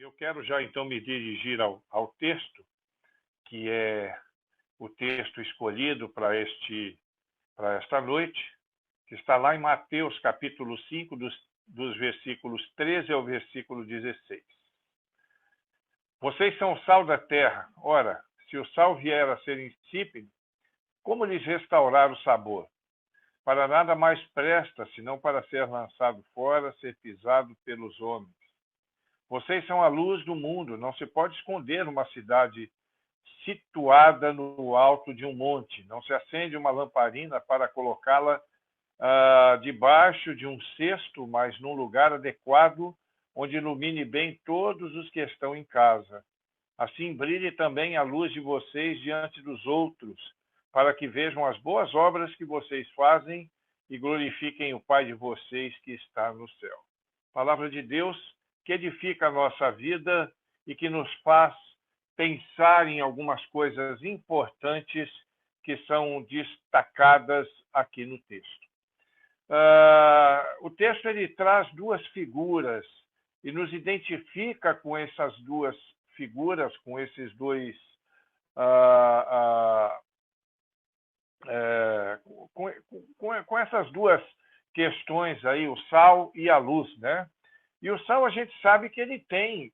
Eu quero já então me dirigir ao texto, que é o texto escolhido para esta noite, que está lá em Mateus capítulo 5, dos versículos 13 ao versículo 16. Vocês são o sal da terra. Ora, se o sal vier a ser insípido, como lhes restaurar o sabor? Para nada mais presta, senão para ser lançado fora, ser pisado pelos homens. Vocês são a luz do mundo. Não se pode esconder uma cidade situada no alto de um monte. Não se acende uma lamparina para colocá-la debaixo de um cesto, mas num lugar adequado, onde ilumine bem todos os que estão em casa. Assim brilhe também a luz de vocês diante dos outros, para que vejam as boas obras que vocês fazem e glorifiquem o Pai de vocês que está no céu. Palavra de Deus que edifica a nossa vida e que nos faz pensar em algumas coisas importantes que são destacadas aqui no texto. O texto ele traz duas figuras e nos identifica com essas duas figuras, com esses dois com essas duas questões aí, o sal e a luz, né? E o sal a gente sabe que ele tem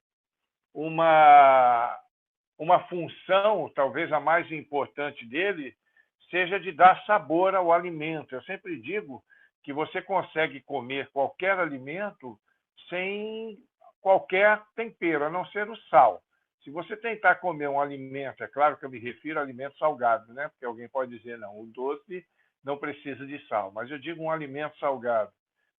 uma função, talvez a mais importante dele, seja de dar sabor ao alimento. Eu sempre digo que você consegue comer qualquer alimento sem qualquer tempero, a não ser o sal. Se você tentar comer um alimento, é claro que eu me refiro a alimento salgado, né? Porque alguém pode dizer, não, o doce não precisa de sal. Mas eu digo um alimento salgado,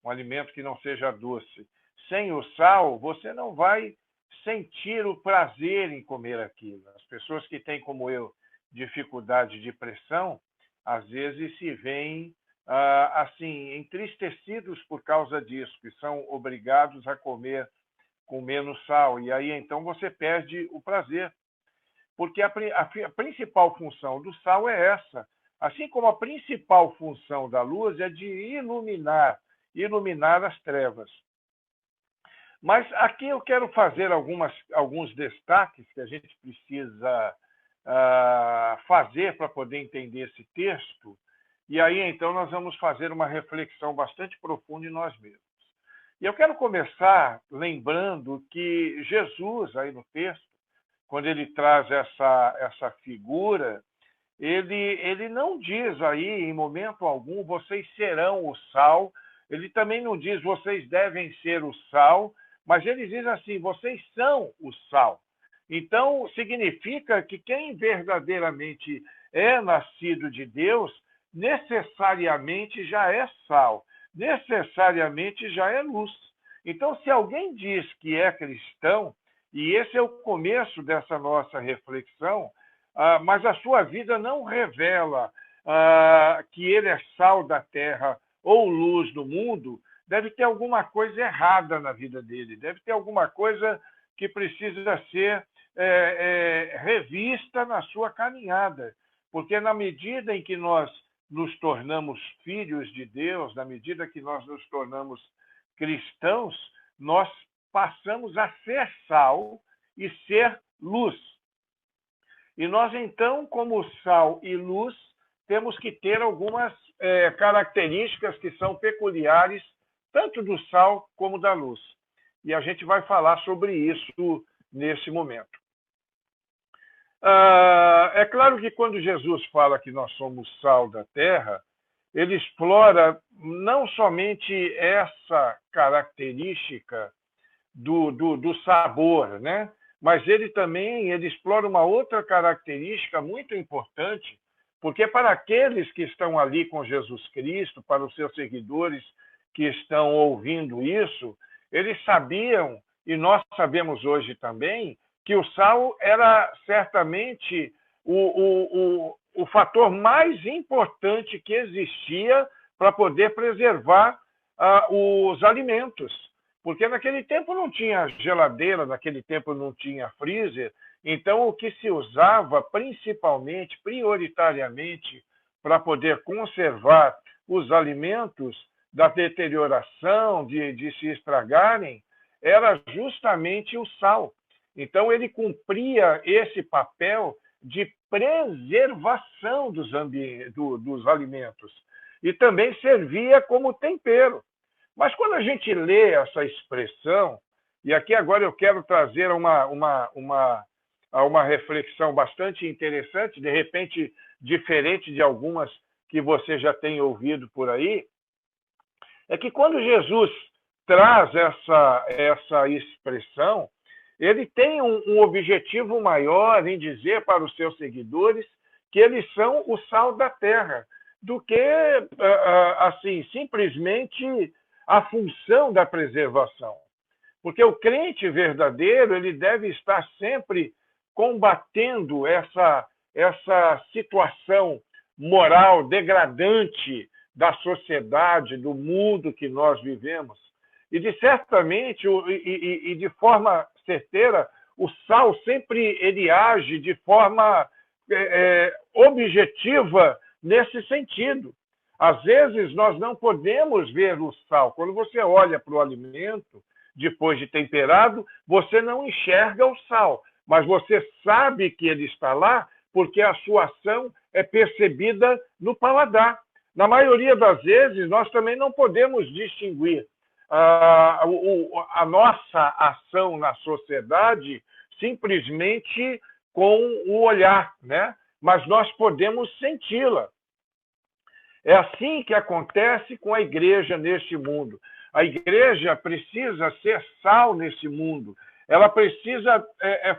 um alimento que não seja doce. Sem o sal, você não vai sentir o prazer em comer aquilo. As pessoas que têm, como eu, dificuldade de pressão, às vezes se veem assim, entristecidos por causa disso, que são obrigados a comer com menos sal. E aí, então, você perde o prazer. Porque a principal função do sal é essa. Assim como a principal função da luz é de iluminar as trevas. Mas aqui eu quero fazer alguns destaques que a gente precisa fazer para poder entender esse texto. E aí, então, nós vamos fazer uma reflexão bastante profunda em nós mesmos. E eu quero começar lembrando que Jesus, aí no texto, quando ele traz essa figura, ele não diz aí, em momento algum, vocês serão o sal. Ele também não diz, vocês devem ser o sal, mas ele diz assim, vocês são o sal. Então, significa que quem verdadeiramente é nascido de Deus, necessariamente já é sal, necessariamente já é luz. Então, se alguém diz que é cristão, e esse é o começo dessa nossa reflexão, mas a sua vida não revela que ele é sal da terra ou luz do mundo, deve ter alguma coisa errada na vida dele, deve ter alguma coisa que precisa ser revista na sua caminhada. Porque na medida em que nós nos tornamos filhos de Deus, na medida que nós nos tornamos cristãos, nós passamos a ser sal e ser luz. E nós, então, como sal e luz, temos que ter algumas características que são peculiares tanto do sal como da luz. E a gente vai falar sobre isso nesse momento. É claro que quando Jesus fala que nós somos sal da terra, ele explora não somente essa característica do sabor, né? Mas ele também explora uma outra característica muito importante, porque para aqueles que estão ali com Jesus Cristo, para os seus seguidores que estão ouvindo isso, eles sabiam, e nós sabemos hoje também, que o sal era certamente o fator mais importante que existia para poder preservar os alimentos. Porque naquele tempo não tinha geladeira, naquele tempo não tinha freezer, então o que se usava principalmente, prioritariamente, para poder conservar os alimentos da deterioração, de se estragarem, era justamente o sal. Então, ele cumpria esse papel de preservação dos alimentos e também servia como tempero. Mas quando a gente lê essa expressão, e aqui agora eu quero trazer uma reflexão bastante interessante, de repente diferente de algumas que você já tem ouvido por aí, é que quando Jesus traz essa expressão, ele tem um objetivo maior em dizer para os seus seguidores que eles são o sal da terra, do que assim simplesmente a função da preservação. Porque o crente verdadeiro ele deve estar sempre combatendo essa situação moral degradante da sociedade, do mundo que nós vivemos. E, certamente, e de forma certeira, o sal sempre ele age de forma objetiva nesse sentido. Às vezes, nós não podemos ver o sal. Quando você olha para o alimento, depois de temperado, você não enxerga o sal, mas você sabe que ele está lá porque a sua ação é percebida no paladar. Na maioria das vezes, nós também não podemos distinguir a nossa ação na sociedade simplesmente com o olhar, né? Mas nós podemos senti-la. É assim que acontece com a igreja neste mundo. A igreja precisa ser sal nesse mundo. Ela precisa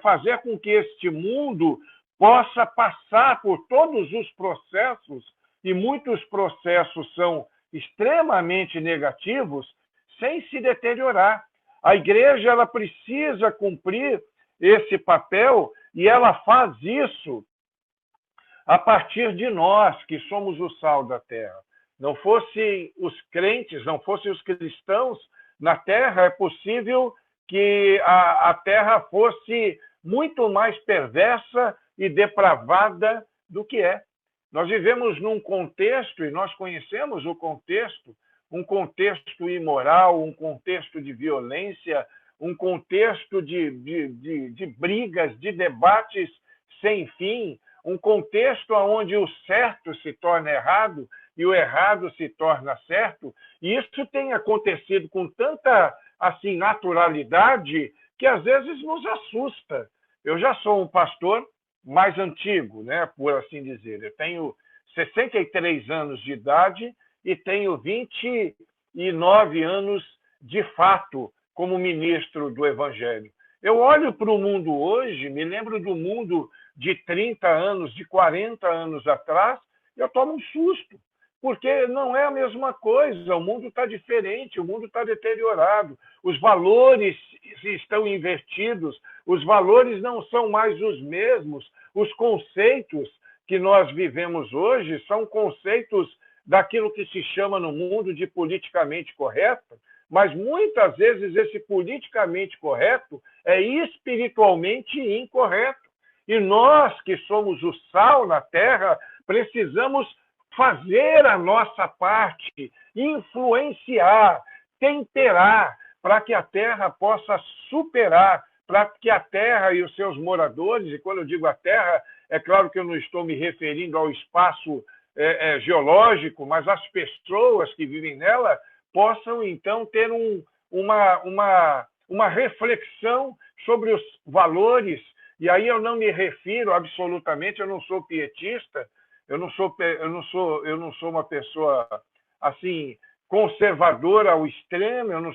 fazer com que este mundo possa passar por todos os processos, e muitos processos são extremamente negativos, sem se deteriorar. A igreja ela precisa cumprir esse papel e ela faz isso a partir de nós, que somos o sal da terra. Não fossem os crentes, não fossem os cristãos na terra, é possível que a terra fosse muito mais perversa e depravada do que é. Nós vivemos num contexto, e nós conhecemos o contexto, um contexto imoral, um contexto de violência, um contexto de brigas, de debates sem fim, um contexto onde o certo se torna errado e o errado se torna certo. E isso tem acontecido com tanta assim naturalidade que às vezes nos assusta. Eu já sou um pastor mais antigo, né, por assim dizer. Eu tenho 63 anos de idade e tenho 29 anos de fato como ministro do Evangelho. Eu olho para o mundo hoje, me lembro do mundo de 30 anos, de 40 anos atrás, e eu tomo um susto, porque não é a mesma coisa, o mundo está diferente, o mundo está deteriorado, os valores estão invertidos, os valores não são mais os mesmos, os conceitos que nós vivemos hoje são conceitos daquilo que se chama no mundo de politicamente correto, mas muitas vezes esse politicamente correto é espiritualmente incorreto. E nós, que somos o sal na terra, precisamos fazer a nossa parte, influenciar, temperar, para que a terra possa superar, para que a terra e os seus moradores, e quando eu digo a terra, é claro que eu não estou me referindo ao espaço geológico, mas as pessoas que vivem nela possam, então, ter uma reflexão sobre os valores. E aí eu não me refiro absolutamente, eu não sou pietista, eu não sou uma pessoa assim conservadora ao extremo, eu não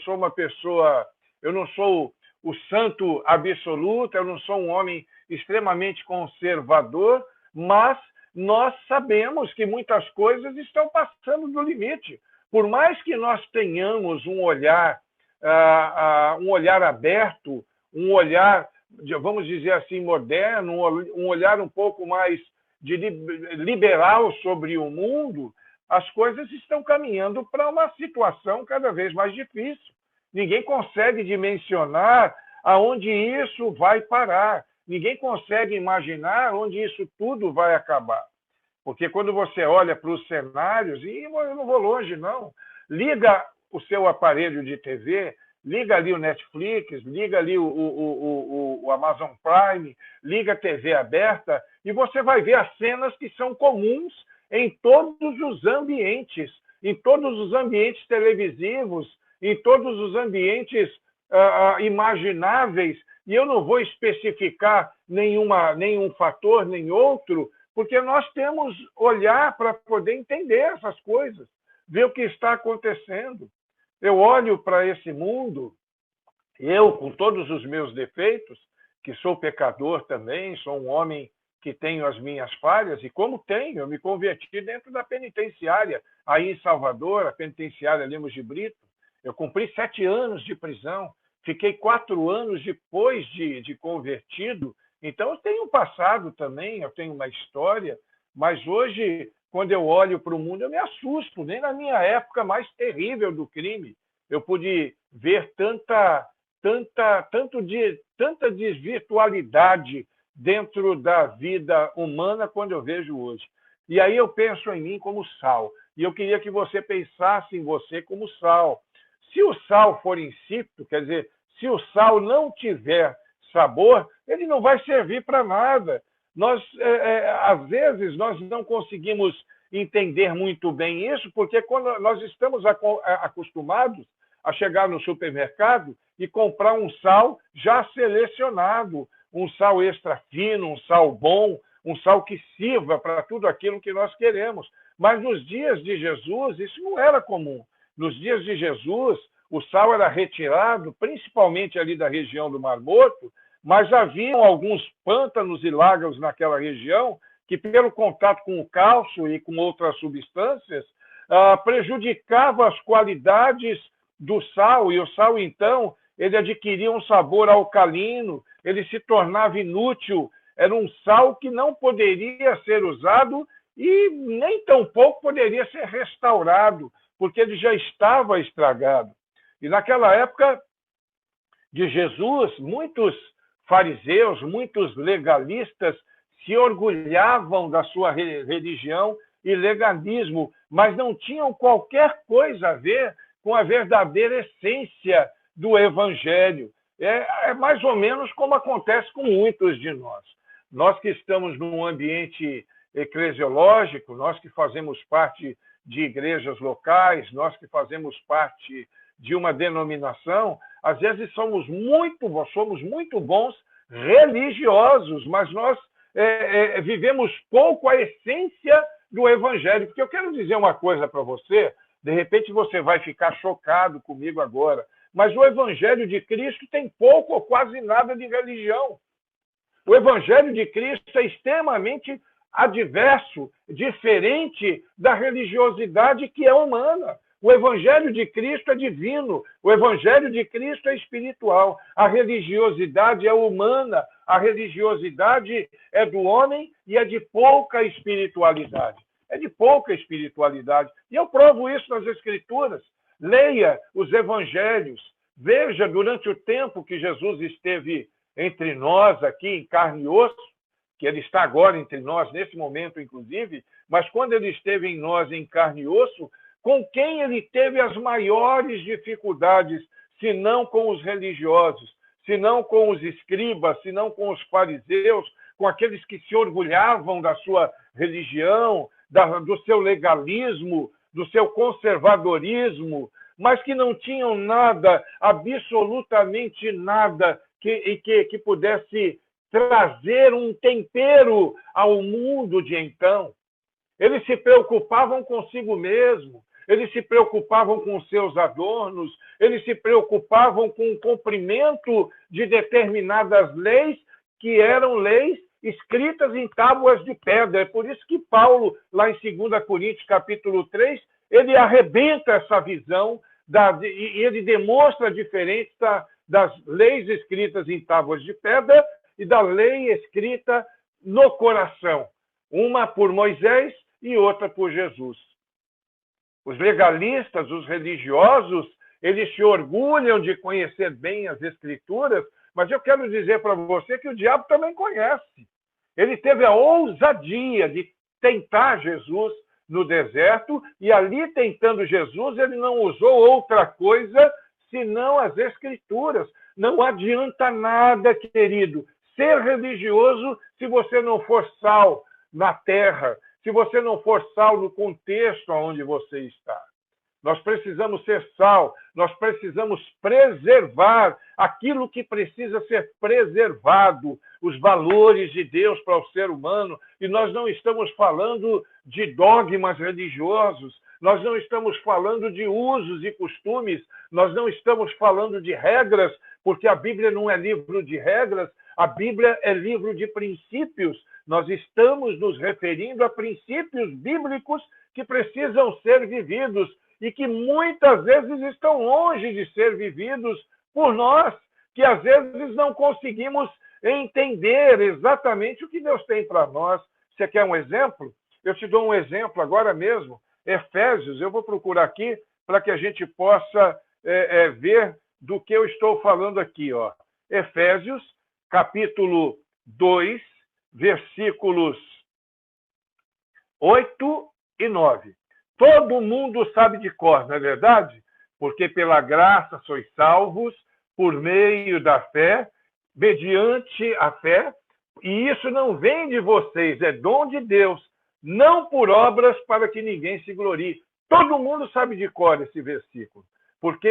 sou o santo absoluto, eu não sou um homem extremamente conservador, mas nós sabemos que muitas coisas estão passando do limite. Por mais que nós tenhamos um olhar aberto, um olhar, vamos dizer assim, moderno, um olhar um pouco mais liberal sobre o mundo, as coisas estão caminhando para uma situação cada vez mais difícil. Ninguém consegue dimensionar aonde isso vai parar. Ninguém consegue imaginar onde isso tudo vai acabar. Porque quando você olha para os cenários, e eu não vou longe, não, liga o seu aparelho de TV, liga ali o Netflix, liga ali o Amazon Prime, liga a TV aberta e você vai ver as cenas que são comuns em todos os ambientes, em todos os ambientes televisivos, em todos os ambientes imagináveis, e eu não vou especificar nenhum fator, nem outro, porque nós temos olhar para poder entender essas coisas, ver o que está acontecendo. Eu olho para esse mundo, eu, com todos os meus defeitos, que sou pecador também, sou um homem que tenho as minhas falhas, e como tenho, eu me converti dentro da penitenciária, aí em Salvador, a penitenciária Lemos de Brito. Eu cumpri 7 anos de prisão, fiquei 4 anos depois de convertido, então eu tenho um passado também, eu tenho uma história, mas hoje, quando eu olho para o mundo, eu me assusto, nem na minha época mais terrível do crime, eu pude ver tanta desvirtualidade dentro da vida humana quando eu vejo hoje. E aí eu penso em mim como sal. E eu queria que você pensasse em você como sal. Se o sal for insípido, quer dizer, se o sal não tiver sabor, ele não vai servir para nada. Às vezes, nós não conseguimos entender muito bem isso, porque quando nós estamos acostumados a chegar no supermercado e comprar um sal já selecionado, um sal extra fino, um sal bom, um sal que sirva para tudo aquilo que nós queremos. Mas nos dias de Jesus, isso não era comum. Nos dias de Jesus, o sal era retirado, principalmente ali da região do Mar Morto, mas haviam alguns pântanos e lagos naquela região que, pelo contato com o cálcio e com outras substâncias, prejudicavam as qualidades do sal, e o sal, então, ele adquiria um sabor alcalino, ele se tornava inútil, era um sal que não poderia ser usado e nem tampouco poderia ser restaurado, porque ele já estava estragado. E naquela época de Jesus, muitos fariseus, muitos legalistas se orgulhavam da sua religião e legalismo, mas não tinham qualquer coisa a ver com a verdadeira essência do Evangelho. É mais ou menos como acontece com muitos de nós. Nós que estamos num ambiente eclesiológico, nós que fazemos parte de igrejas locais, nós que fazemos parte de uma denominação, às vezes somos muito bons religiosos, mas nós vivemos pouco a essência do Evangelho. Porque eu quero dizer uma coisa para você, de repente você vai ficar chocado comigo agora, mas o Evangelho de Cristo tem pouco ou quase nada de religião. O Evangelho de Cristo é extremamente adverso, diferente da religiosidade que é humana. O Evangelho de Cristo é divino, o Evangelho de Cristo é espiritual. A religiosidade é humana, a religiosidade é do homem e é de pouca espiritualidade. É de pouca espiritualidade. E eu provo isso nas Escrituras. Leia os Evangelhos, veja durante o tempo que Jesus esteve entre nós aqui em carne e osso, que ele está agora entre nós, nesse momento, inclusive, mas quando ele esteve em nós em carne e osso, com quem ele teve as maiores dificuldades, se não com os religiosos, se não com os escribas, se não com os fariseus, com aqueles que se orgulhavam da sua religião, do seu legalismo, do seu conservadorismo, mas que não tinham nada, absolutamente nada, que pudesse trazer um tempero ao mundo de então. Eles se preocupavam consigo mesmo, eles se preocupavam com seus adornos, eles se preocupavam com o cumprimento de determinadas leis, que eram leis escritas em tábuas de pedra. É por isso que Paulo, lá em 2 Coríntios, capítulo 3, ele arrebenta essa visão e ele demonstra a diferença das leis escritas em tábuas de pedra e da lei escrita no coração. Uma por Moisés e outra por Jesus. Os legalistas, os religiosos, eles se orgulham de conhecer bem as Escrituras, mas eu quero dizer para você que o diabo também conhece. Ele teve a ousadia de tentar Jesus no deserto, e ali tentando Jesus, ele não usou outra coisa senão as Escrituras. Não adianta nada, querido, ser religioso se você não for sal na terra, se você não for sal no contexto onde você está. Nós precisamos ser sal, nós precisamos preservar aquilo que precisa ser preservado, os valores de Deus para o ser humano. E nós não estamos falando de dogmas religiosos, nós não estamos falando de usos e costumes, nós não estamos falando de regras, porque a Bíblia não é livro de regras, a Bíblia é livro de princípios. Nós estamos nos referindo a princípios bíblicos que precisam ser vividos e que muitas vezes estão longe de ser vividos por nós, que às vezes não conseguimos entender exatamente o que Deus tem para nós. Você quer um exemplo? Eu te dou um exemplo agora mesmo. Efésios, eu vou procurar aqui para que a gente possa ver do que eu estou falando aqui. Ó. Efésios, capítulo 2, versículos 8 e 9. Todo mundo sabe de cor, não é verdade? Porque pela graça sois salvos, por meio da fé, mediante a fé, e isso não vem de vocês, é dom de Deus, não por obras para que ninguém se glorie. Todo mundo sabe de cor esse versículo, porque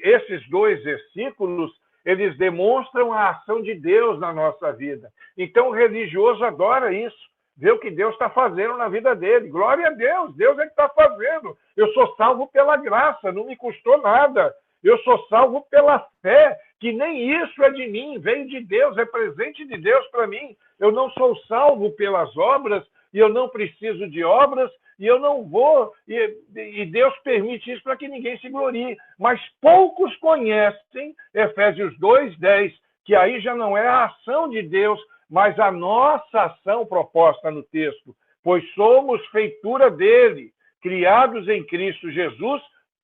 esses dois versículos, eles demonstram a ação de Deus na nossa vida. Então o religioso adora isso. Ver o que Deus está fazendo na vida dele. Glória a Deus, Deus é que está fazendo. Eu sou salvo pela graça, não me custou nada. Eu sou salvo pela fé, que nem isso é de mim, veio de Deus, é presente de Deus para mim. Eu não sou salvo pelas obras, e eu não preciso de obras, e eu não vou, e Deus permite isso para que ninguém se glorie. Mas poucos conhecem Efésios 2:10, que aí já não é a ação de Deus, mas a nossa ação proposta no texto, pois somos feitura dele, criados em Cristo Jesus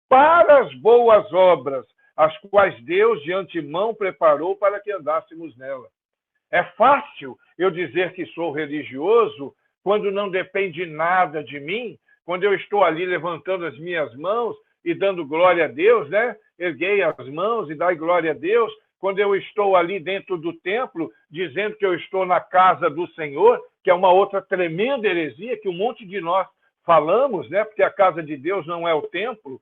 para as boas obras, as quais Deus de antemão preparou para que andássemos nela. É fácil eu dizer que sou religioso quando não depende nada de mim, quando eu estou ali levantando as minhas mãos e dando glória a Deus, né? Erguei as mãos e dai glória a Deus, quando eu estou ali dentro do templo, dizendo que eu estou na casa do Senhor, que é uma outra tremenda heresia que um monte de nós falamos, né? Porque a casa de Deus não é o templo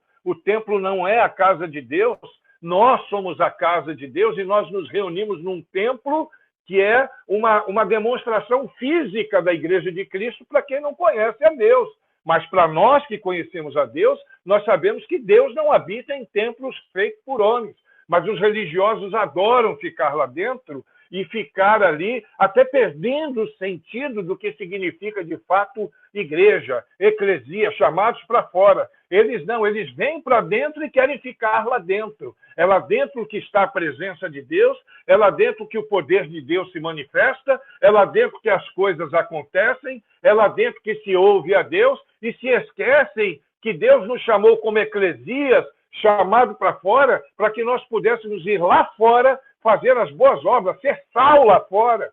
não é a casa de Deus, nós somos a casa de Deus e nós nos reunimos num templo que é uma demonstração física da Igreja de Cristo para quem não conhece a Deus. Mas para nós que conhecemos a Deus, nós sabemos que Deus não habita em templos feitos por homens. Mas os religiosos adoram ficar lá dentro e ficar ali, até perdendo o sentido do que significa de fato igreja, eclesia, chamados para fora. Eles não, eles vêm para dentro e querem ficar lá dentro. É lá dentro que está a presença de Deus, é lá dentro que o poder de Deus se manifesta, é lá dentro que as coisas acontecem, é lá dentro que se ouve a Deus e se esquecem que Deus nos chamou como eclesias, chamado para fora, para que nós pudéssemos ir lá fora, fazer as boas obras, ser sal lá fora.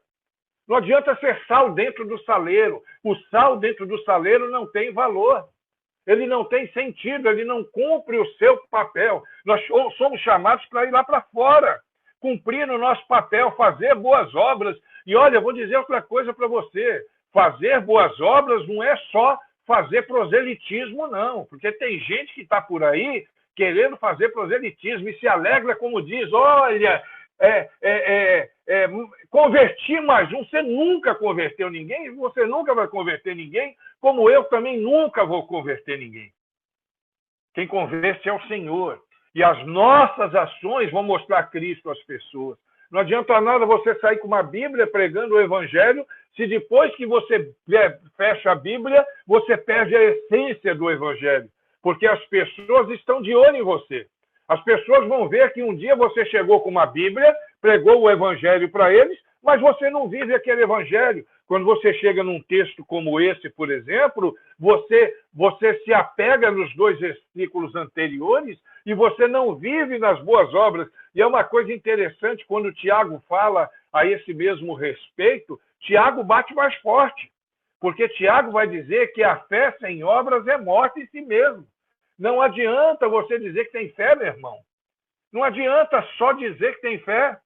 Não adianta ser sal dentro do saleiro. O sal dentro do saleiro não tem valor. Ele não tem sentido, ele não cumpre o seu papel. Nós somos chamados para ir lá para fora, cumprir o nosso papel, fazer boas obras. E olha, eu vou dizer outra coisa para você. Fazer boas obras não é só fazer proselitismo, não. Porque tem gente que está por aí querendo fazer proselitismo e se alegra, como diz, olha, converti mais um. Você nunca converteu ninguém, você nunca vai converter ninguém, como eu também nunca vou converter ninguém. Quem converte é o Senhor. E as nossas ações vão mostrar Cristo às pessoas. Não adianta nada você sair com uma Bíblia pregando o Evangelho, se depois que você fecha a Bíblia, você perde a essência do Evangelho. Porque as pessoas estão de olho em você. As pessoas vão ver que um dia você chegou com uma Bíblia, pregou o Evangelho para eles, mas você não vive aquele Evangelho. Quando você chega num texto como esse, por exemplo, você se apega nos dois versículos anteriores e você não vive nas boas obras. E é uma coisa interessante, quando o Tiago fala a esse mesmo respeito, Tiago bate mais forte. Porque Tiago vai dizer que a fé sem obras é morte em si mesmo. Não adianta você dizer que tem fé, meu irmão. Não adianta só dizer que tem fé. A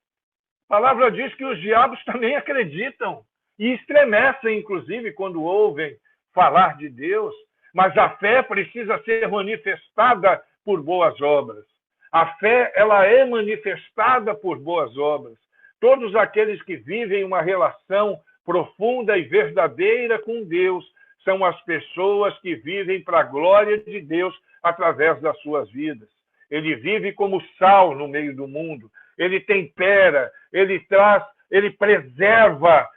palavra diz que os diabos também acreditam e estremecem, inclusive, quando ouvem falar de Deus. Mas a fé precisa ser manifestada por boas obras. A fé, ela é manifestada por boas obras. Todos aqueles que vivem uma relação profunda e verdadeira com Deus são as pessoas que vivem para a glória de Deus através das suas vidas. Ele vive como sal no meio do mundo. Ele tempera, ele preserva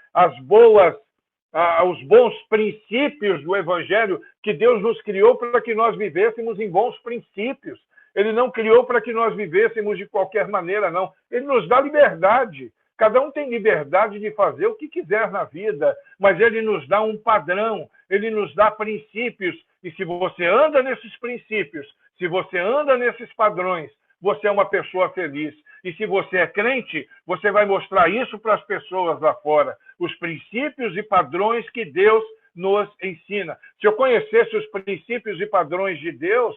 os bons princípios do Evangelho, que Deus nos criou para que nós vivêssemos em bons princípios. Ele não criou para que nós vivêssemos de qualquer maneira, não. Ele nos dá liberdade. Cada um tem liberdade de fazer o que quiser na vida, mas ele nos dá um padrão, ele nos dá princípios. E se você anda nesses princípios, se você anda nesses padrões, você é uma pessoa feliz. E se você é crente, você vai mostrar isso para as pessoas lá fora. Os princípios e padrões que Deus nos ensina. Se eu conhecesse os princípios e padrões de Deus,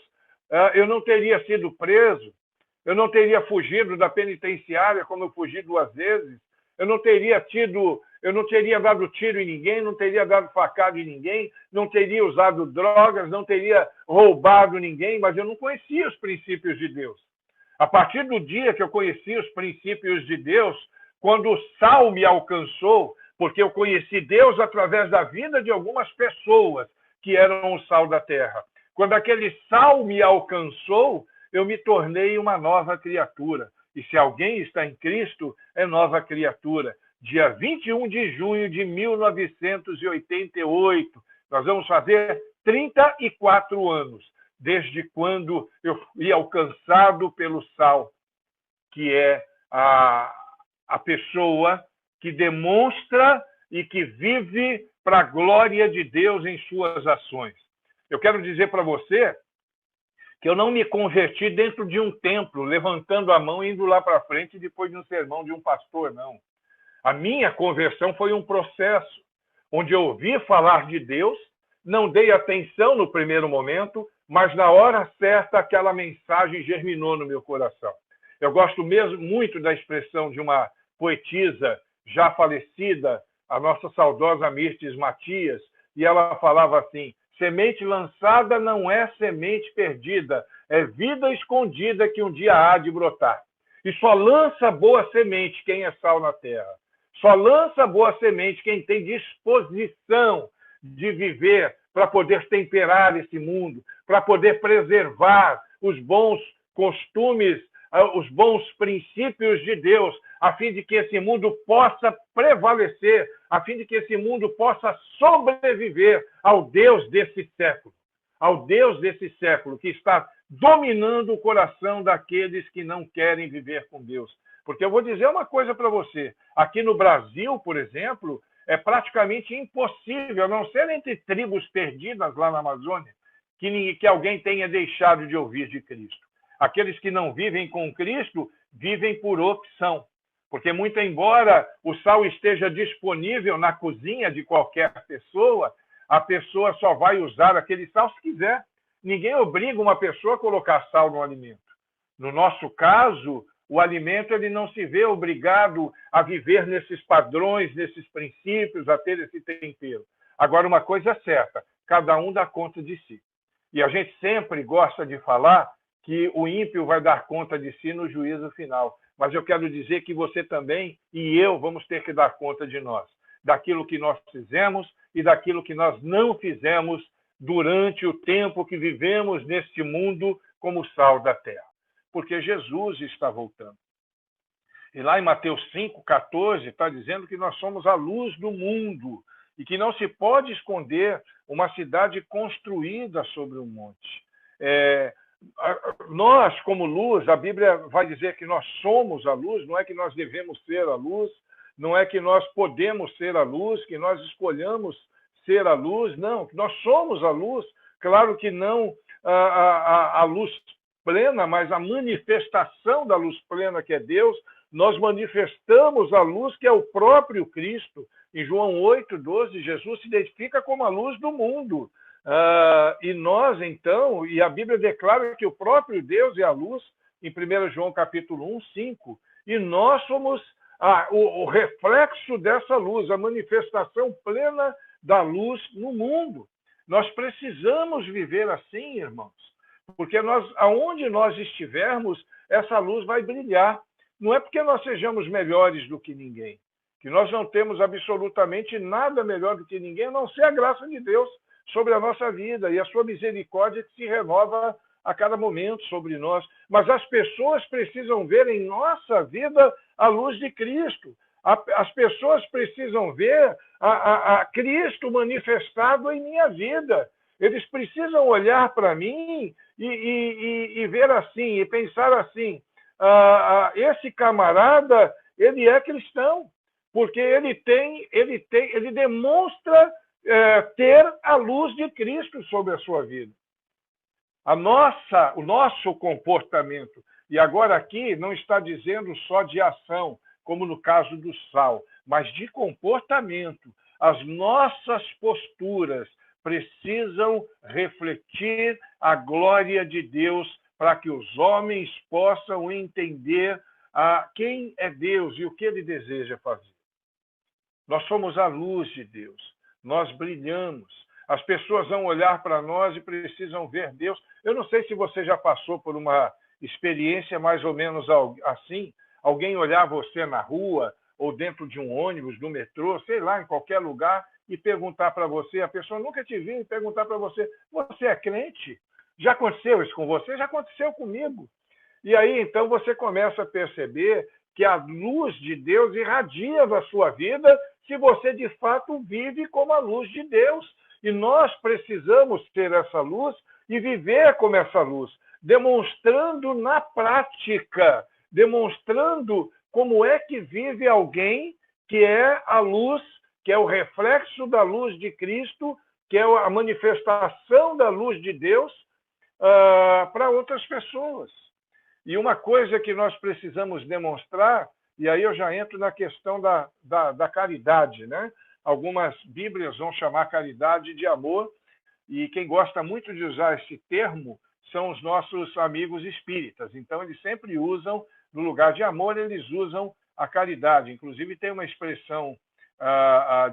eu não teria sido preso, eu não teria fugido da penitenciária como eu fugi 2 vezes, eu não teria dado tiro em ninguém, não teria dado facada em ninguém, não teria usado drogas, não teria roubado ninguém, mas eu não conhecia os princípios de Deus. A partir do dia que eu conheci os princípios de Deus, quando o sal me alcançou, porque eu conheci Deus através da vida de algumas pessoas que eram o sal da terra. Quando aquele sal me alcançou, eu me tornei uma nova criatura. E se alguém está em Cristo, é nova criatura. Dia 21 de junho de 1988, nós vamos fazer 34 anos, desde quando eu fui alcançado pelo sal, que é a pessoa que demonstra e que vive para a glória de Deus em suas ações. Eu quero dizer para você que eu não me converti dentro de um templo, levantando a mão e indo lá para frente depois de um sermão de um pastor, não. A minha conversão foi um processo onde eu ouvi falar de Deus, não dei atenção no primeiro momento, mas na hora certa aquela mensagem germinou no meu coração. Eu gosto mesmo muito da expressão de uma poetisa já falecida, a nossa saudosa Mirtes Matias, e ela falava assim: semente lançada não é semente perdida, é vida escondida que um dia há de brotar. E só lança boa semente quem é sal na terra. Só lança boa semente quem tem disposição de viver para poder temperar esse mundo, para poder preservar os bons costumes, os bons princípios de Deus, a fim de que esse mundo possa prevalecer, a fim de que esse mundo possa sobreviver ao Deus desse século, que está dominando o coração daqueles que não querem viver com Deus. Porque eu vou dizer uma coisa para você, aqui no Brasil, por exemplo, é praticamente impossível, a não ser entre tribos perdidas lá na Amazônia, que alguém tenha deixado de ouvir de Cristo. Aqueles que não vivem com Cristo vivem por opção. Porque, muito embora o sal esteja disponível na cozinha de qualquer pessoa, a pessoa só vai usar aquele sal se quiser. Ninguém obriga uma pessoa a colocar sal no alimento. No nosso caso, o alimento ele não se vê obrigado a viver nesses padrões, nesses princípios, a ter esse tempero. Agora, uma coisa é certa, cada um dá conta de si. E a gente sempre gosta de falar que o ímpio vai dar conta de si no juízo final. Mas eu quero dizer que você também e eu vamos ter que dar conta de nós, daquilo que nós fizemos e daquilo que nós não fizemos durante o tempo que vivemos neste mundo como sal da terra. Porque Jesus está voltando. E lá em Mateus 5,14 está dizendo que nós somos a luz do mundo e que não se pode esconder uma cidade construída sobre um monte. Nós, como luz, a Bíblia vai dizer que nós somos a luz, não é que nós devemos ser a luz, não é que nós podemos ser a luz, que nós escolhamos ser a luz, não, que nós somos a luz, claro que não a luz plena, mas a manifestação da luz plena que é Deus, nós manifestamos a luz que é o próprio Cristo. Em João 8,12, Jesus se identifica como a luz do mundo. E nós, então, e a Bíblia declara que o próprio Deus é a luz, em 1 João capítulo 1, 5, e nós somos o reflexo dessa luz, a manifestação plena da luz no mundo. Nós precisamos viver assim, irmãos, porque aonde nós estivermos, essa luz vai brilhar. Não é porque nós sejamos melhores do que ninguém, que nós não temos absolutamente nada melhor do que ninguém, a não ser a graça de Deus sobre a nossa vida e a sua misericórdia que se renova a cada momento sobre nós. Mas as pessoas precisam ver em nossa vida a luz de Cristo. As pessoas precisam ver a Cristo manifestado em minha vida. Eles precisam olhar para mim e ver assim, e pensar assim, esse camarada, ele é cristão, porque ele demonstra ter a luz de Cristo sobre a sua vida. O nosso comportamento, e agora aqui não está dizendo só de ação, como no caso do sal, mas de comportamento. As nossas posturas precisam refletir a glória de Deus para que os homens possam entender quem é Deus e o que ele deseja fazer. Nós somos a luz de Deus, nós brilhamos. As pessoas vão olhar para nós e precisam ver Deus. Eu não sei se você já passou por uma experiência mais ou menos assim, alguém olhar você na rua ou dentro de um ônibus, no metrô, sei lá, em qualquer lugar, e perguntar para você, a pessoa nunca te viu, e perguntar para você, você é crente? Já aconteceu isso com você? Já aconteceu comigo. E aí, então, você começa a perceber que a luz de Deus irradia da sua vida se você, de fato, vive como a luz de Deus. E nós precisamos ter essa luz e viver como essa luz, demonstrando na prática, demonstrando como é que vive alguém que é a luz, que é o reflexo da luz de Cristo, que é a manifestação da luz de Deus para outras pessoas. E uma coisa que nós precisamos demonstrar, e aí eu já entro na questão da caridade, né? Algumas Bíblias vão chamar caridade de amor, e quem gosta muito de usar esse termo são os nossos amigos espíritas. Então, eles sempre usam, no lugar de amor, eles usam a caridade. Inclusive, tem uma expressão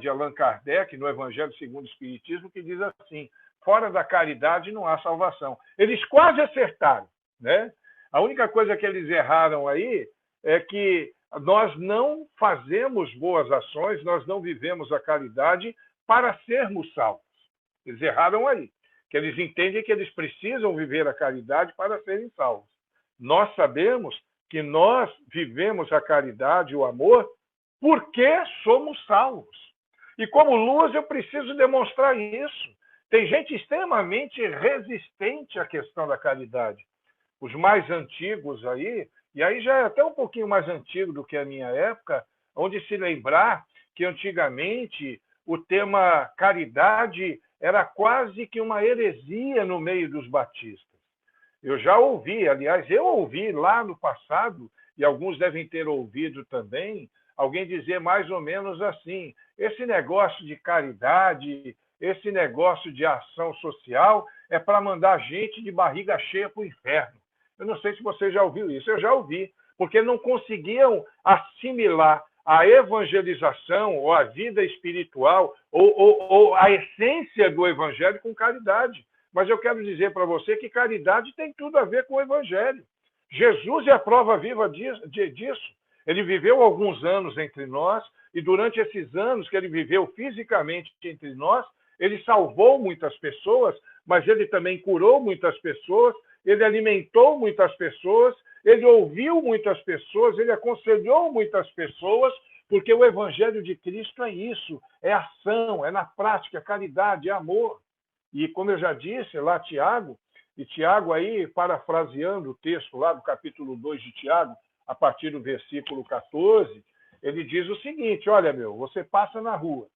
de Allan Kardec, no Evangelho segundo o Espiritismo, que diz assim, fora da caridade não há salvação. Eles quase acertaram, né? A única coisa que eles erraram aí é que nós não fazemos boas ações, nós não vivemos a caridade para sermos salvos. Eles erraram aí, que eles entendem que eles precisam viver a caridade para serem salvos. Nós sabemos que nós vivemos a caridade, o amor, porque somos salvos. E como luz eu preciso demonstrar isso. Tem gente extremamente resistente à questão da caridade. Os mais antigos aí, e aí já é até um pouquinho mais antigo do que a minha época, onde se lembrar que antigamente o tema caridade era quase que uma heresia no meio dos batistas. Eu já ouvi, aliás, eu ouvi lá no passado, e alguns devem ter ouvido também, alguém dizer mais ou menos assim, esse negócio de caridade, esse negócio de ação social é para mandar gente de barriga cheia para o inferno. Eu não sei se você já ouviu isso, eu já ouvi, porque não conseguiam assimilar a evangelização ou a vida espiritual ou a essência do evangelho com caridade. Mas eu quero dizer para você que caridade tem tudo a ver com o evangelho. Jesus é a prova viva disso. Ele viveu alguns anos entre nós e durante esses anos que ele viveu fisicamente entre nós, ele salvou muitas pessoas, mas ele também curou muitas pessoas, ele alimentou muitas pessoas, ele ouviu muitas pessoas, ele aconselhou muitas pessoas, porque o Evangelho de Cristo é isso, é ação, é na prática, caridade, é amor. E como eu já disse, lá Tiago, e Tiago aí, parafraseando o texto lá do capítulo 2 de Tiago, a partir do versículo 14, ele diz o seguinte, olha, você passa na rua,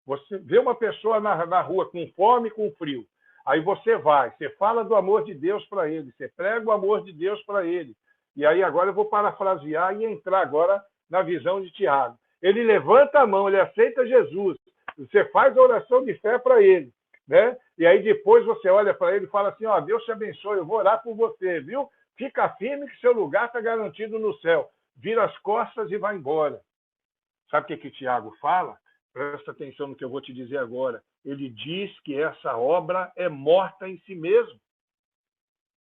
você vê uma pessoa na rua com fome, com frio, aí você vai, você fala do amor de Deus para ele, você prega o amor de Deus para ele. E aí agora eu vou parafrasear e entrar agora na visão de Tiago. Ele levanta a mão, ele aceita Jesus, você faz a oração de fé para ele, né? E aí depois você olha para ele e fala assim, Deus te abençoe, eu vou orar por você, viu? Fica firme que seu lugar está garantido no céu. Vira as costas e vai embora. Sabe o que Tiago fala? Presta atenção no que eu vou te dizer agora. Ele diz que essa obra é morta em si mesmo.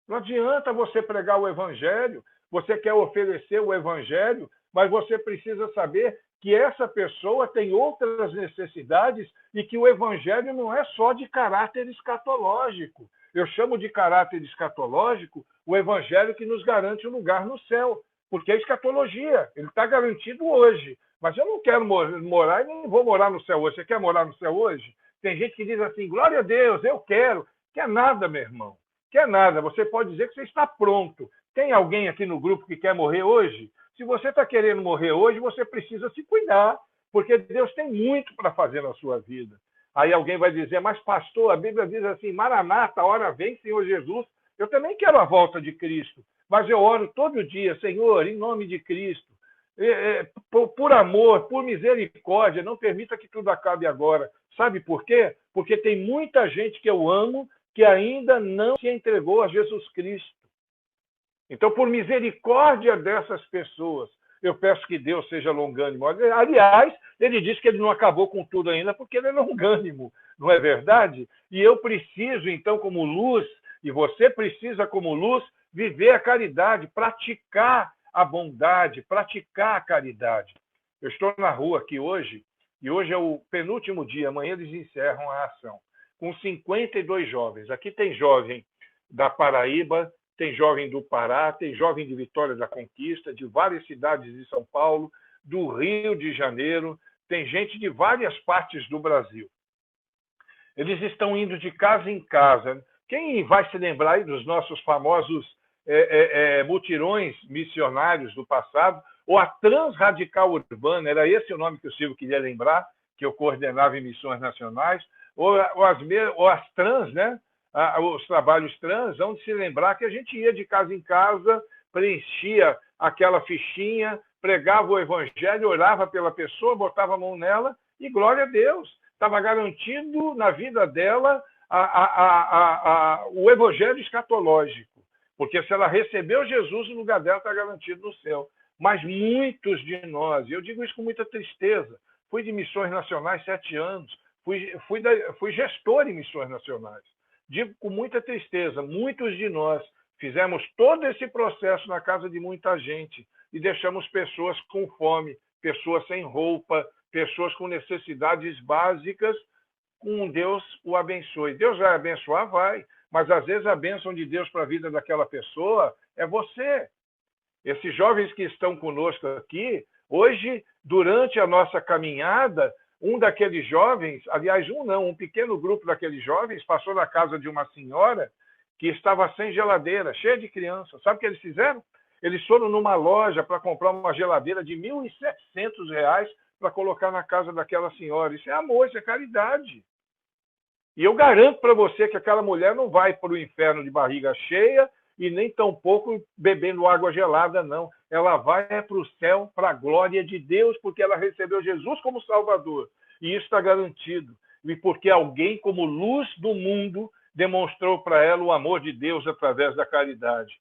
Não adianta você pregar o evangelho, você quer oferecer o evangelho, mas você precisa saber que essa pessoa tem outras necessidades e que o evangelho não é só de caráter escatológico. Eu chamo de caráter escatológico o evangelho que nos garante um lugar no céu, porque é escatologia, ele está garantido hoje. Mas eu não quero morar e nem vou morar no céu hoje. Você quer morar no céu hoje? Tem gente que diz assim, glória a Deus, eu quero. Quer nada, meu irmão. Quer nada. Você pode dizer que você está pronto. Tem alguém aqui no grupo que quer morrer hoje? Se você está querendo morrer hoje, você precisa se cuidar, porque Deus tem muito para fazer na sua vida. Aí alguém vai dizer, mas pastor, a Bíblia diz assim, Maranata, a hora vem, Senhor Jesus. Eu também quero a volta de Cristo, mas eu oro todo dia, Senhor, em nome de Cristo. Por amor, por misericórdia, não permita que tudo acabe agora. Sabe por quê? Porque tem muita gente que eu amo que ainda não se entregou a Jesus Cristo. Então, por misericórdia dessas pessoas, eu peço que Deus seja longânimo. Aliás, ele diz que ele não acabou com tudo ainda porque ele é longânimo, não é verdade? E eu preciso, então, como luz, e você precisa, como luz, viver a caridade, praticar a bondade, praticar a caridade. Eu estou na rua aqui hoje, e hoje é o penúltimo dia, amanhã eles encerram a ação, com 52 jovens. Aqui tem jovem da Paraíba, tem jovem do Pará, tem jovem de Vitória da Conquista, de várias cidades de São Paulo, do Rio de Janeiro, tem gente de várias partes do Brasil. Eles estão indo de casa em casa. Quem vai se lembrar aí dos nossos famosos mutirões missionários do passado, ou a Transradical Urbana, era esse o nome que o Silvio queria lembrar, que eu coordenava em missões nacionais, ou as trans, né? Os trabalhos trans, vão se lembrar que a gente ia de casa em casa, preenchia aquela fichinha, pregava o evangelho, orava pela pessoa, botava a mão nela e glória a Deus. Estava garantido na vida dela o evangelho escatológico. Porque se ela recebeu Jesus, o lugar dela está garantido no céu. Mas muitos de nós, e eu digo isso com muita tristeza, fui de missões nacionais 7 anos, fui gestor em missões nacionais. Digo com muita tristeza, muitos de nós fizemos todo esse processo na casa de muita gente e deixamos pessoas com fome, pessoas sem roupa, pessoas com necessidades básicas, com Deus o abençoe. Deus vai abençoar? Vai. Mas às vezes a bênção de Deus para a vida daquela pessoa é você. Esses jovens que estão conosco aqui, hoje, durante a nossa caminhada, um daqueles jovens, aliás, um pequeno grupo daqueles jovens passou na casa de uma senhora que estava sem geladeira, cheia de crianças. Sabe o que eles fizeram? Eles foram numa loja para comprar uma geladeira de R$ 1.700 para colocar na casa daquela senhora. Isso é amor, isso é caridade. E eu garanto para você que aquela mulher não vai para o inferno de barriga cheia e nem tampouco bebendo água gelada, não. Ela vai para o céu, para a glória de Deus, porque ela recebeu Jesus como Salvador. E isso está garantido. E porque alguém, como luz do mundo, demonstrou para ela o amor de Deus através da caridade.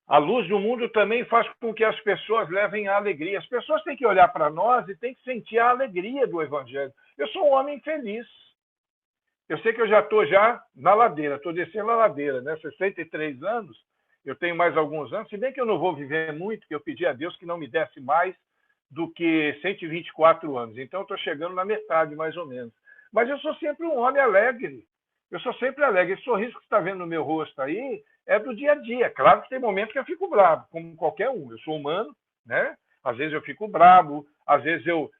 A luz do mundo também faz com que as pessoas levem a alegria. As pessoas têm que olhar para nós e têm que sentir a alegria do Evangelho. Eu sou um homem feliz. Eu sei que eu já estou na ladeira, estou descendo a ladeira, né? 63 anos, eu tenho mais alguns anos, se bem que eu não vou viver muito, que eu pedi a Deus que não me desse mais do que 124 anos. Então, eu estou chegando na metade, mais ou menos. Mas eu sou sempre um homem alegre. Eu sou sempre alegre. Esse sorriso que você está vendo no meu rosto aí é do dia a dia. Claro que tem momentos que eu fico bravo, como qualquer um. Eu sou humano, né? Às vezes eu fico bravo, às vezes eu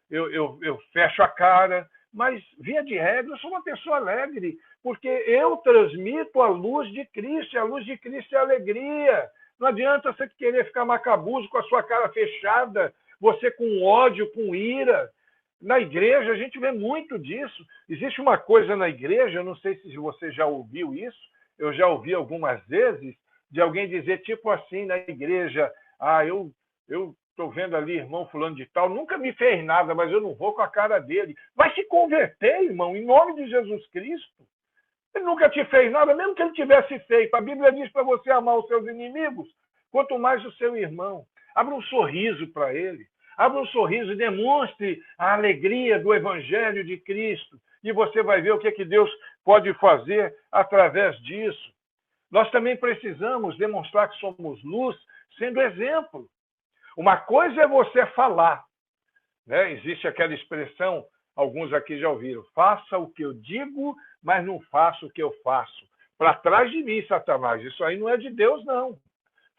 fecho a cara, mas, via de regra, eu sou uma pessoa alegre, porque eu transmito a luz de Cristo, e a luz de Cristo é alegria. Não adianta você querer ficar macabuzo com a sua cara fechada, você com ódio, com ira. Na igreja, a gente vê muito disso. Existe uma coisa na igreja, eu não sei se você já ouviu isso, eu já ouvi algumas vezes, de alguém dizer, tipo assim, na igreja, eu estou vendo ali irmão fulano de tal, nunca me fez nada, mas eu não vou com a cara dele. Vai se converter, irmão, em nome de Jesus Cristo. Ele nunca te fez nada, mesmo que ele tivesse feito. A Bíblia diz para você amar os seus inimigos, quanto mais o seu irmão. Abra um sorriso para ele. Abra um sorriso e demonstre a alegria do Evangelho de Cristo. E você vai ver o que Deus pode fazer através disso. Nós também precisamos demonstrar que somos luz, sendo exemplo. Uma coisa é você falar, né? Existe aquela expressão, alguns aqui já ouviram, faça o que eu digo, mas não faça o que eu faço. Para trás de mim, Satanás, isso aí não é de Deus, não.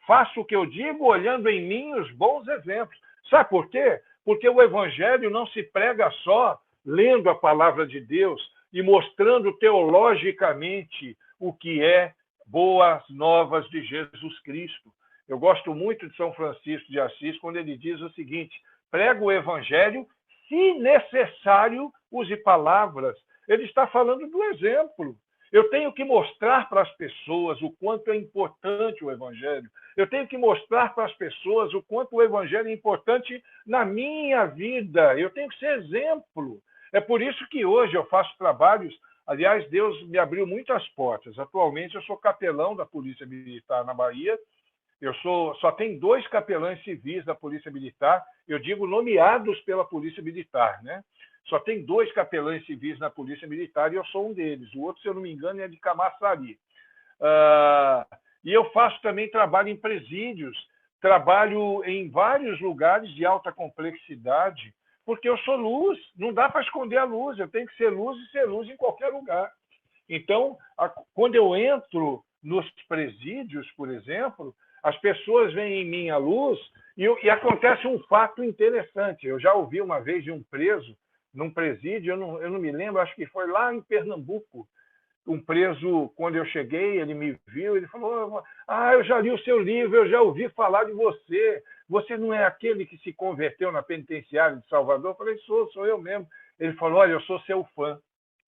Faça o que eu digo, olhando em mim os bons exemplos. Sabe por quê? Porque o Evangelho não se prega só lendo a palavra de Deus e mostrando teologicamente o que é boas novas de Jesus Cristo. Eu gosto muito de São Francisco de Assis quando ele diz o seguinte: prega o Evangelho, se necessário, use palavras. Ele está falando do exemplo. Eu tenho que mostrar para as pessoas o quanto é importante o Evangelho. Eu tenho que mostrar para as pessoas o quanto o Evangelho é importante na minha vida. Eu tenho que ser exemplo. É por isso que hoje eu faço trabalhos. Aliás, Deus me abriu muitas portas. Atualmente eu sou capelão da Polícia Militar na Bahia. Só tem 2 capelães civis da Polícia Militar, eu digo nomeados pela Polícia Militar, né? Só tem 2 capelães civis na Polícia Militar e eu sou um deles. O outro, se eu não me engano, é de Camaçari. E eu faço também trabalho em presídios, trabalho em vários lugares de alta complexidade, porque eu sou luz, não dá para esconder a luz, eu tenho que ser luz e ser luz em qualquer lugar. Então, quando eu entro nos presídios, por exemplo, as pessoas veem em mim a luz e acontece um fato interessante. Eu já ouvi uma vez de um preso, num presídio, eu não me lembro, acho que foi lá em Pernambuco. Um preso, quando eu cheguei, ele me viu, ele falou: eu já li o seu livro, eu já ouvi falar de você. Você não é aquele que se converteu na penitenciária de Salvador? Eu falei: sou eu mesmo. Ele falou: olha, eu sou seu fã.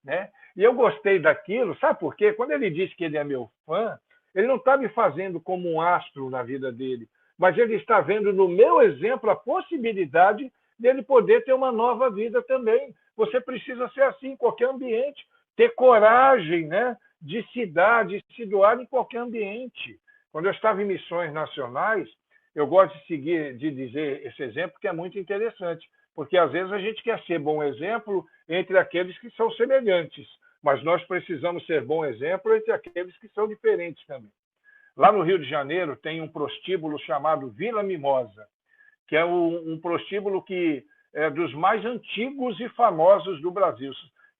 Né? E eu gostei daquilo, sabe por quê? Quando ele disse que ele é meu fã, ele não está me fazendo como um astro na vida dele, mas ele está vendo no meu exemplo a possibilidade dele poder ter uma nova vida também. Você precisa ser assim em qualquer ambiente, ter coragem, né, de se dar, de se doar em qualquer ambiente. Quando eu estava em missões nacionais, eu gosto de dizer esse exemplo que é muito interessante, porque às vezes a gente quer ser bom exemplo entre aqueles que são semelhantes, mas nós precisamos ser bom exemplo entre aqueles que são diferentes também. Lá no Rio de Janeiro tem um prostíbulo chamado Vila Mimosa, que é um prostíbulo que é dos mais antigos e famosos do Brasil.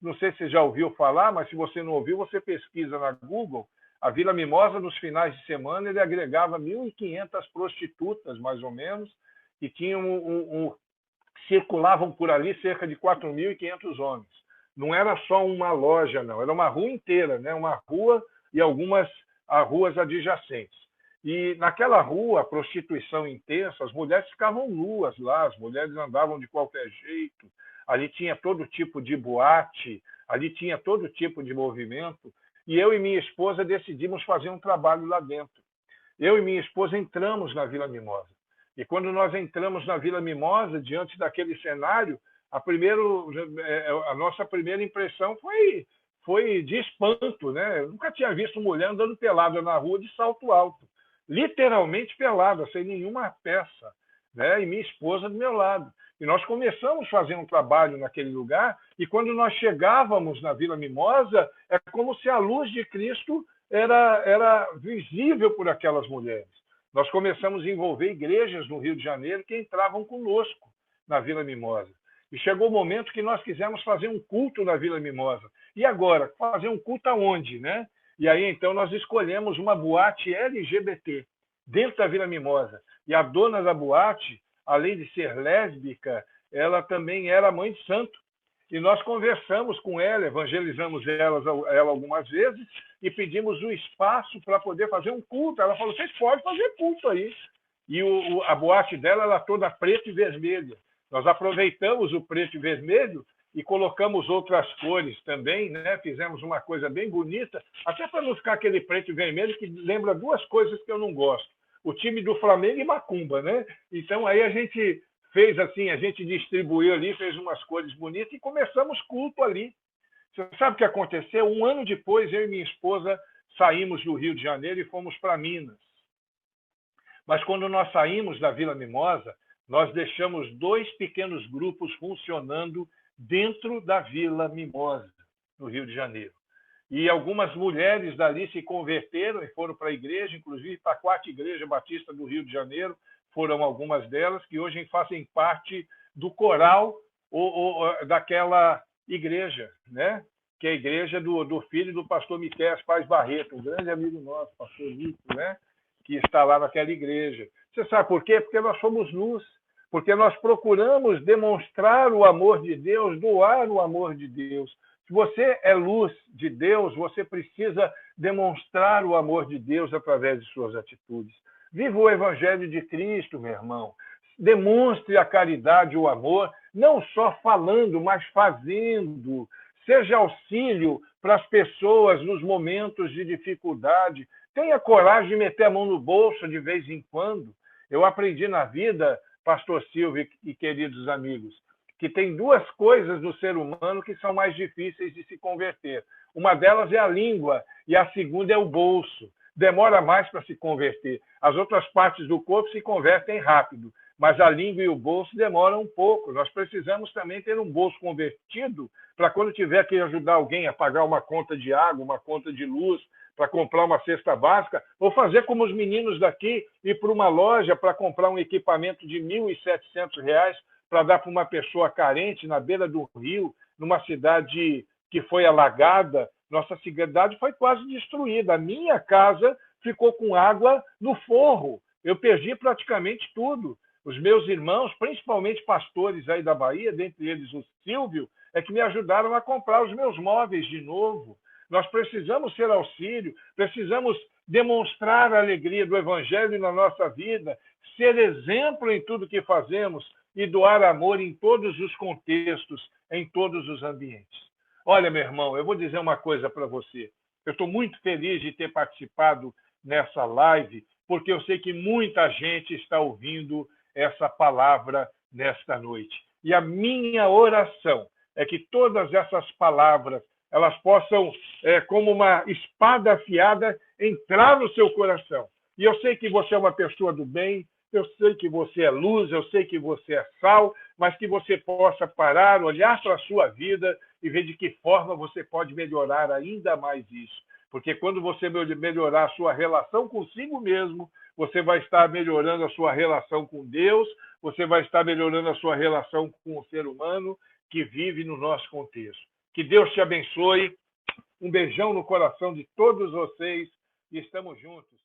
Não sei se você já ouviu falar, mas se você não ouviu, você pesquisa na Google. A Vila Mimosa, nos finais de semana, ele agregava 1.500 prostitutas, mais ou menos, e circulavam por ali cerca de 4.500 homens. Não era só uma loja, não. Era uma rua inteira, né? Uma rua e algumas ruas adjacentes. E naquela rua, a prostituição intensa, as mulheres ficavam nuas lá, as mulheres andavam de qualquer jeito, ali tinha todo tipo de boate, ali tinha todo tipo de movimento, e eu e minha esposa decidimos fazer um trabalho lá dentro. Eu e minha esposa entramos na Vila Mimosa. E quando nós entramos na Vila Mimosa, diante daquele cenário, a nossa primeira impressão foi de espanto, né? Eu nunca tinha visto mulher andando pelada na rua de salto alto. Literalmente pelada, sem nenhuma peça, né? E minha esposa do meu lado. E nós começamos a fazer um trabalho naquele lugar, e quando nós chegávamos na Vila Mimosa, é como se a luz de Cristo era visível por aquelas mulheres. Nós começamos a envolver igrejas no Rio de Janeiro que entravam conosco na Vila Mimosa. E chegou o momento que nós quisemos fazer um culto na Vila Mimosa. E agora, fazer um culto aonde, né? E aí, então, nós escolhemos uma boate LGBT dentro da Vila Mimosa. E a dona da boate, além de ser lésbica, ela também era mãe de santo. E nós conversamos com ela, evangelizamos ela algumas vezes e pedimos o espaço para poder fazer um culto. Ela falou: vocês podem fazer culto aí. E a boate dela era toda preta e vermelha. Nós aproveitamos o preto e vermelho e colocamos outras cores também, né? Fizemos uma coisa bem bonita, até para não ficar aquele preto e vermelho que lembra 2 coisas que eu não gosto: o time do Flamengo e macumba, né? Então aí a gente fez assim, a gente distribuiu ali, fez umas cores bonitas e começamos culto ali. Você sabe o que aconteceu? Um ano depois, eu e minha esposa saímos do Rio de Janeiro e fomos para Minas. Mas quando nós saímos da Vila Mimosa, nós deixamos 2 pequenos grupos funcionando dentro da Vila Mimosa, no Rio de Janeiro. E algumas mulheres dali se converteram e foram para a igreja, inclusive para a 4ª Igreja Batista do Rio de Janeiro, foram algumas delas, que hoje fazem parte do coral ou daquela igreja, né? Que é a igreja do filho do pastor Miqueias Paz Barreto, um grande amigo nosso, pastor Nico, né? Que está lá naquela igreja. Você sabe por quê? Porque nós somos luz, porque nós procuramos demonstrar o amor de Deus, doar o amor de Deus. Se você é luz de Deus, você precisa demonstrar o amor de Deus através de suas atitudes. Viva o Evangelho de Cristo, meu irmão. Demonstre a caridade e o amor, não só falando, mas fazendo. Seja auxílio para as pessoas nos momentos de dificuldade. Tenha coragem de meter a mão no bolso de vez em quando. Eu aprendi na vida, pastor Silvio e queridos amigos, que tem 2 coisas no ser humano que são mais difíceis de se converter. Uma delas é a língua e a segunda é o bolso. Demora mais para se converter. As outras partes do corpo se convertem rápido, mas a língua e o bolso demoram um pouco. Nós precisamos também ter um bolso convertido para quando tiver que ajudar alguém a pagar uma conta de água, uma conta de luz, para comprar uma cesta básica, ou fazer como os meninos daqui, ir para uma loja para comprar um equipamento de R$ 1.700 para dar para uma pessoa carente na beira do rio, numa cidade que foi alagada. Nossa cidade foi quase destruída. A minha casa ficou com água no forro. Eu perdi praticamente tudo. Os meus irmãos, principalmente pastores aí da Bahia, dentre eles o Silvio, é que me ajudaram a comprar os meus móveis de novo. Nós precisamos ser auxílio, precisamos demonstrar a alegria do Evangelho na nossa vida, ser exemplo em tudo que fazemos e doar amor em todos os contextos, em todos os ambientes. Olha, meu irmão, eu vou dizer uma coisa para você. Eu estou muito feliz de ter participado nessa live, porque eu sei que muita gente está ouvindo essa palavra nesta noite. E a minha oração é que todas essas palavras elas possam, como uma espada afiada, entrar no seu coração. E eu sei que você é uma pessoa do bem, eu sei que você é luz, eu sei que você é sal, mas que você possa parar, olhar para a sua vida e ver de que forma você pode melhorar ainda mais isso. Porque quando você melhorar a sua relação consigo mesmo, você vai estar melhorando a sua relação com Deus, você vai estar melhorando a sua relação com o ser humano que vive no nosso contexto. Que Deus te abençoe. Um beijão no coração de todos vocês e estamos juntos.